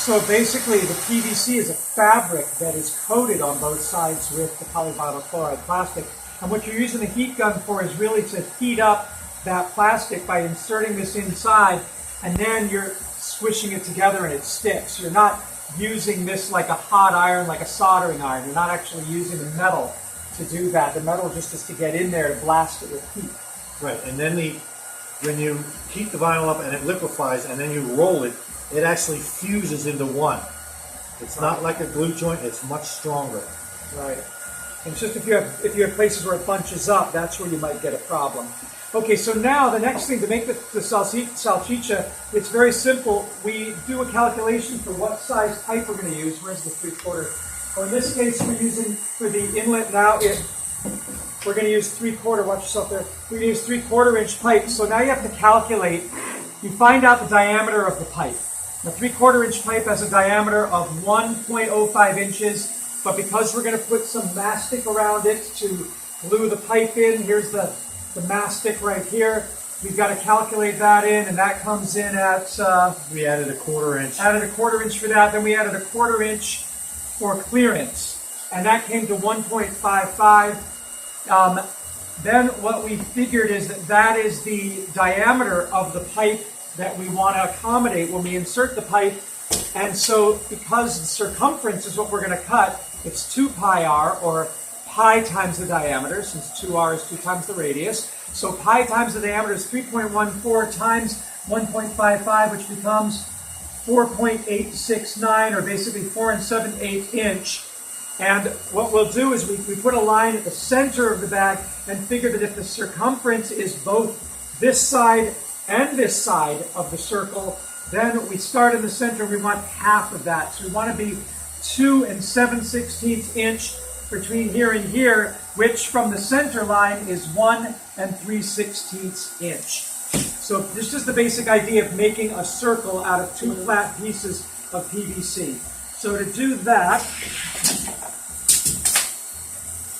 So basically, the PVC is a fabric that is coated on both sides with the polyvinyl chloride plastic. And what you're using the heat gun for is really to heat up that plastic by inserting this inside, and then you're squishing it together and it sticks. You're not using this like a hot iron, like a soldering iron. You're not actually using the metal to do that. The metal just is to get in there to blast it with heat. Right, and then when you heat the vinyl up and it liquefies and then you roll it, it actually fuses into one. It's not like a glue joint, it's much stronger. Right. And it's just if you have places where it bunches up, that's where you might get a problem. Okay, so now the next thing to make the salchicha, it's very simple. We do a calculation for what size pipe we're going to use. Where's the 3/4? Well, in this case, we're using for the inlet and outlet, we're going to use 3/4. Watch yourself there. We're going to use 3/4 inch pipe. So now you have to calculate. You find out the diameter of the pipe. The 3/4 inch pipe has a diameter of 1.05 inches. But because we're going to put some mastic around it to glue the pipe in, here's the mastic right here. We've got to calculate that in, and that comes in at... we added a 1/4 inch. Added a 1/4 inch for that. Then we added a 1/4 inch for clearance, and that came to 1.55. Then what we figured is that is the diameter of the pipe that we want to accommodate when we insert the pipe. And so because the circumference is what we're going to cut, it's 2 pi r, or pi times the diameter, since 2r is 2 times the radius. So pi times the diameter is 3.14 times 1.55, which becomes 4.869, or basically 4 7/8 inch. And what we'll do is we put a line at the center of the bag and figure that if the circumference is both this side and this side of the circle, then we start in the center, we want half of that. So we want to be 2 7/16 inch between here and here, which from the center line is 1 3/16 inch. So this is just the basic idea of making a circle out of 2 flat pieces of PVC. So to do that,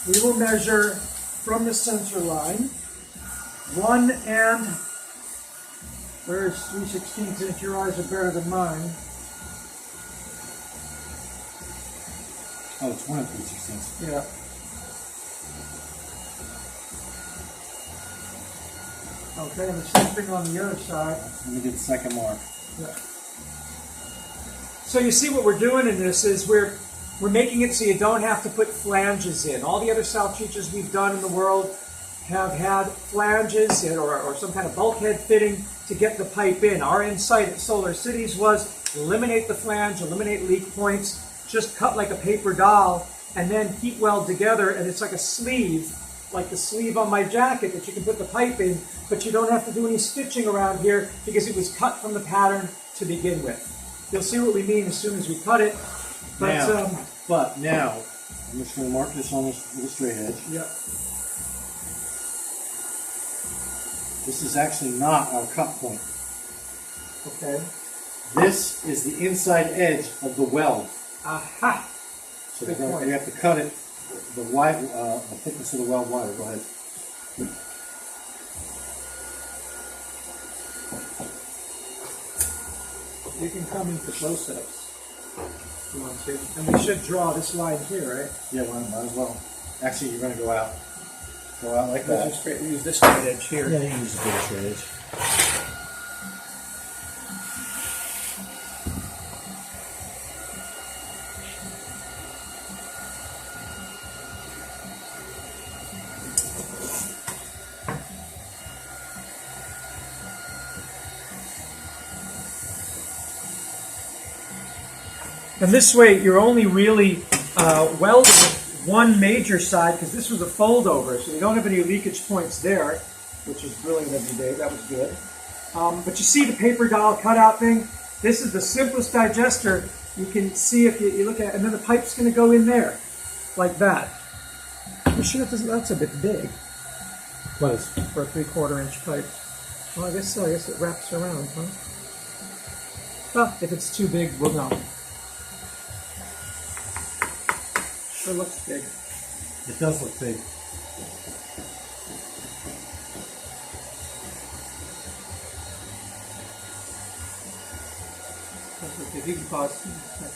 we will measure from the center line 1 and... Where's 3/16 inch? Your eyes are better than mine. Oh, it's 1 3/16. Yeah. Okay, and the same thing on the other side. Let me get the second mark. Yeah. So you see what we're doing in this is we're making it so you don't have to put flanges in. All the other salchichas we've done in the world have had flanges or some kind of bulkhead fitting to get the pipe in. Our insight at Solar Cities was eliminate the flange, eliminate leak points, just cut like a paper doll, and then heat weld together, and it's like a sleeve, like the sleeve on my jacket that you can put the pipe in, but you don't have to do any stitching around here because it was cut from the pattern to begin with. You'll see what we mean as soon as we cut it. But now, I'm just going to mark this on this little straight edge. Yeah. This is actually not our cut point. Okay. This is the inside edge of the weld. Aha! So we have to cut it, the thickness of the weld wider. Go ahead. You can come in for close-ups if you want to. And we should draw this line here, right? Yeah, might as well. Actually, you're going to go out. Go out like that. We use this straight edge here. Yeah, you can use the big straight edge. And this way, you're only really welding one major side, because this was a fold over, so you don't have any leakage points there, which is brilliant of you, Dave. That was good. But you see the paper doll cutout thing? This is the simplest digester. You can see if you look at it, and then the pipe's going to go in there, like that. I'm sure that's a bit big. What is? For a 3/4 inch pipe. Well, I guess so. I guess it wraps around, huh? Well, if it's too big, we'll know. Sure looks big. It does look big. That's what they If you can pause.